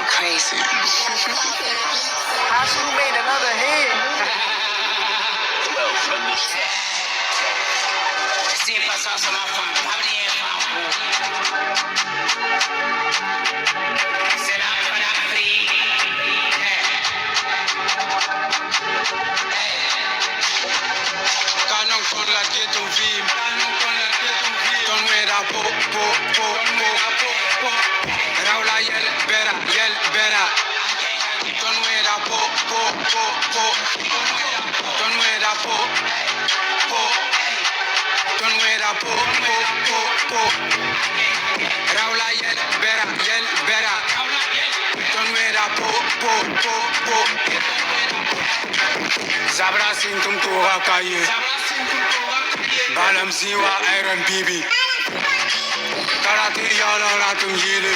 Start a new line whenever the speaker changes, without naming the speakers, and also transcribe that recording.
crazy.
How she made another hit?
Well, c'est pas ça, ça m'a fait pas bien, c'est la panafrique. Canon con la que tu vis, ton mera po. Raula yel bera. Ton mera po. Ton mera po. Ton mera po. Raula yel bera. Ton mera po. Zabra sintum tura kaye. Balam ziwa iron bibi. Karate yala ratum yile.